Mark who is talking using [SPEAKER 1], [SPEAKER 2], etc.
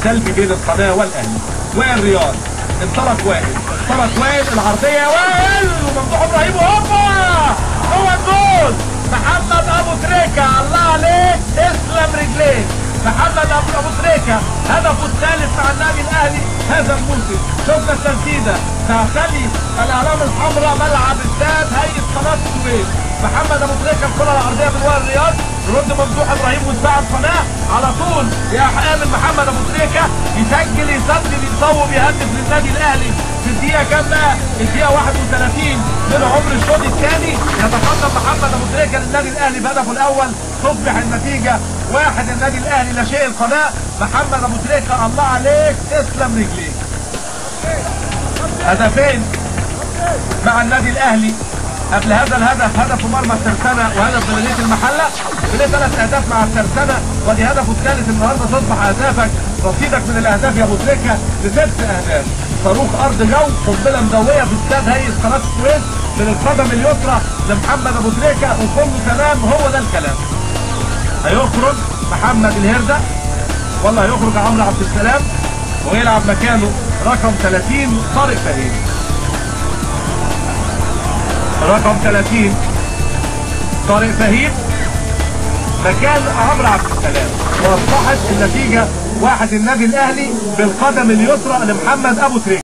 [SPEAKER 1] سلبي بين القناه والاهلي. وائل رياض انطلق وائل العرضيه يا وائل وممدوح ابراهيم وهوبا هو الجول. محمد ابو تريكه الله عليك تسلم رجليك. محمد ابو تريكه هدفه الثالث مع النادي الاهلي هذا الموسم. شفنا التسديده تعتلي الاعلام الحمراء ملعب استاد هيئه قناه السويس. محمد ابو تريكه الكره العرضيه من وائل رياض يرد ممدوح ابراهيم ودفاع القناه على طول يا محمد ابو تريكه يسجل يسدد يصوب يهدف للنادي الاهلي في الدقيقه كام بقى؟ الدقيقه 31 من عمر الشوط الثاني. يتقدم محمد ابو تريكه للنادي الاهلي بهدفه الاول. تصبح النتيجه 1 النادي الاهلي لا شيء القناه. محمد ابو تريكه الله عليك تسلم رجليك. هدفين مع النادي الاهلي قبل هذا الهدف، هدف مرمى الترسانه وهدف بلديه المحله. بليه 3 اهداف مع الترسانه ودي هدفه الثالث النهارده. تصبح اهدافك رصيدك من الاهداف يا ابو تريكه ل6 اهداف. صاروخ ارض جو قنبله مدويه في استاد هيئه قناه السويس من القدم اليسرى لمحمد ابو تريكه وكله تمام. هو ده الكلام. هيخرج محمد الهرده ولا هيخرج عمرو عبد السلام ويلعب مكانه رقم 30 طارق فهيم. رقم 30 طارق فهيم مكان عمرو عبد السلام. واصبحت النتيجه 1 النادي الاهلي بالقدم اليسرى لمحمد ابو تريكه.